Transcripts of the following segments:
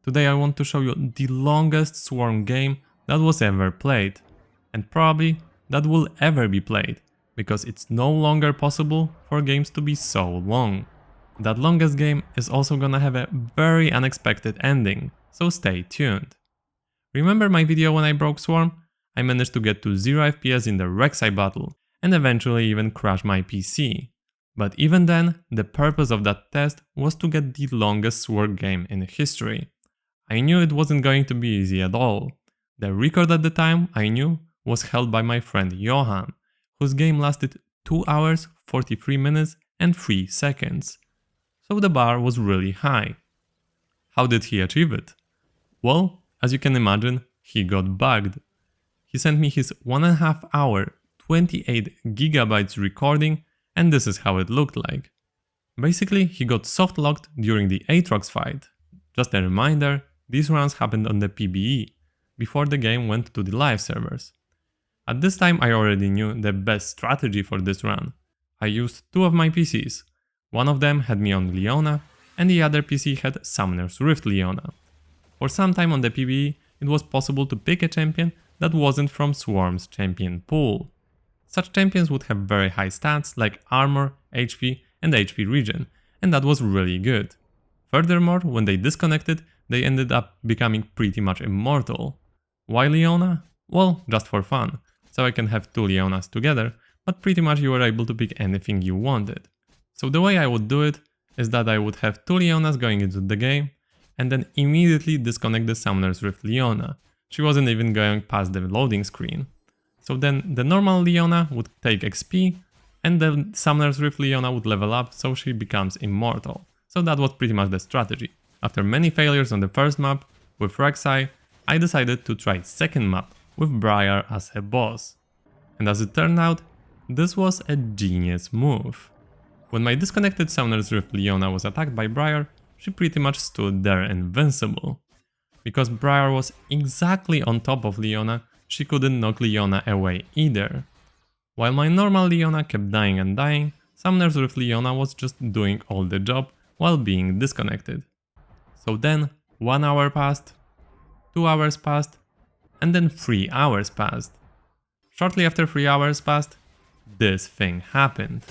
Today I want to show you the longest Swarm game that was ever played, and probably that will ever be played, because it's no longer possible for games to be so long. That longest game is also gonna have a very unexpected ending, so stay tuned. Remember my video when I broke Swarm? I managed to get to 0 FPS in the Rek'Sai battle, and eventually even crash my PC. But even then, the purpose of that test was to get the longest Swarm game in history. I knew it wasn't going to be easy at all. The record at the time, I knew, was held by my friend Johan, whose game lasted 2 hours, 43 minutes and 3 seconds. So the bar was really high. How did he achieve it? Well, as you can imagine, he got bugged. He sent me his 1.5 hour, 28 GB recording, and this is how it looked like. Basically, he got soft locked during the Aatrox fight. Just a reminder, these runs happened on the PBE, before the game went to the live servers. At this time I already knew the best strategy for this run. I used 2 of my PCs. One of them had me on Leona, and the other PC had Summoner's Rift Leona. For some time on the PBE, it was possible to pick a champion that wasn't from Swarm's champion pool. Such champions would have very high stats like armor, HP and HP regen, and that was really good. Furthermore, when they disconnected, they ended up becoming pretty much immortal. Why Leona? Well, just for fun, so I can have 2 Leonas together, but pretty much you were able to pick anything you wanted. So the way I would do it is that I would have 2 Leonas going into the game, and then immediately disconnect the Summoner's Rift Leona. She wasn't even going past the loading screen. So then the normal Leona would take XP, and the Summoner's Rift Leona would level up so she becomes immortal. So that was pretty much the strategy. After many failures on the first map with Rek'Sai, I decided to try second map with Briar as a boss. And as it turned out, this was a genius move. When my disconnected Summoner's Rift Leona was attacked by Briar, she pretty much stood there invincible. Because Briar was exactly on top of Leona, she couldn't knock Leona away either. While my normal Leona kept dying and dying, Summoner's Rift Leona was just doing all the job while being disconnected. So then 1 hour passed, 2 hours passed, and then 3 hours passed. Shortly after 3 hours passed, this thing happened.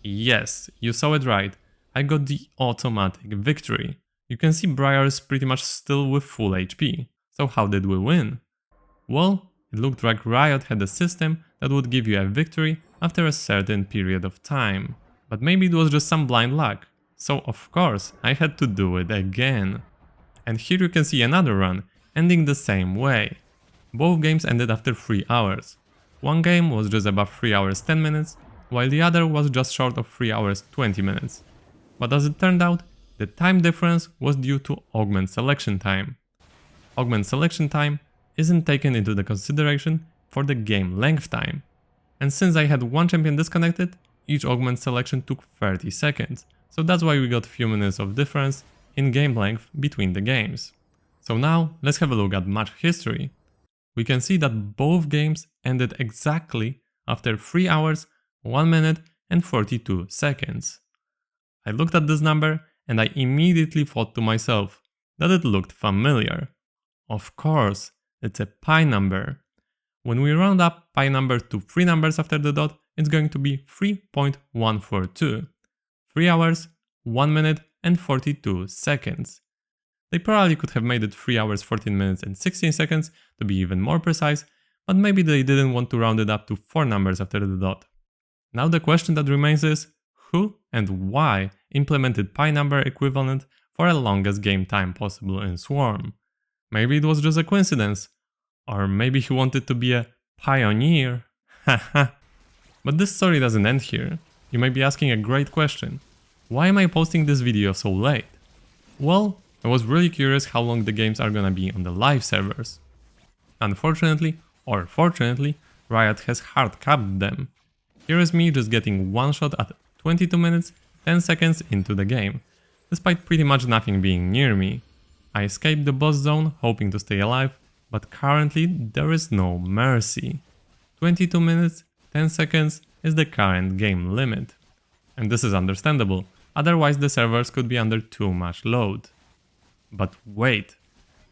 Yes, you saw it right, I got the automatic victory. You can see Briar is pretty much still with full HP. So how did we win? Well, it looked like Riot had a system that would give you a victory after a certain period of time. But maybe it was just some blind luck. So of course, I had to do it again. And here you can see another run, ending the same way. Both games ended after 3 hours. One game was just above 3 hours 10 minutes, while the other was just short of 3 hours 20 minutes. But as it turned out, the time difference was due to augment selection time. Augment selection time isn't taken into the consideration for the game length time. And since I had one champion disconnected, each augment selection took 30 seconds. So that's why we got few minutes of difference in game length between the games. So now let's have a look at match history. We can see that both games ended exactly after 3 hours, 1 minute and 42 seconds. I looked at this number and I immediately thought to myself that it looked familiar. Of course, it's a pi number. When we round up pi number to 3 numbers after the dot, it's going to be 3.142. 3 hours, 1 minute and 42 seconds. They probably could have made it 3 hours, 14 minutes and 16 seconds to be even more precise, but maybe they didn't want to round it up to 4 numbers after the dot. Now the question that remains is, who and why implemented pi number equivalent for a longest game time possible in Swarm? Maybe it was just a coincidence, or maybe he wanted to be a pioneer, haha. But this story doesn't end here. You might be asking a great question. Why am I posting this video so late? Well, I was really curious how long the games are gonna be on the live servers. Unfortunately, or fortunately, Riot has hard capped them. Here is me just getting one shot at 22 minutes, 10 seconds into the game, despite pretty much nothing being near me. I escaped the boss zone hoping to stay alive, but currently there is no mercy. 22 minutes, 10 seconds is the current game limit. And this is understandable, otherwise the servers could be under too much load. But wait,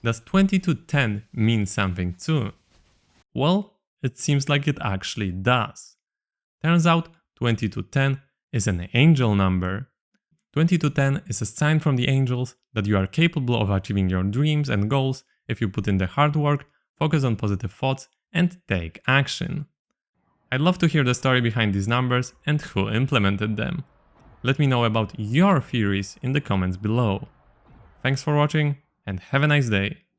does 20 to 10 mean something too? Well, it seems like it actually does. Turns out 20 to 10 is an angel number. 20 to 10 is a sign from the angels that you are capable of achieving your dreams and goals if you put in the hard work, focus on positive thoughts, and take action. I'd love to hear the story behind these numbers and who implemented them. Let me know about your theories in the comments below. Thanks for watching and have a nice day.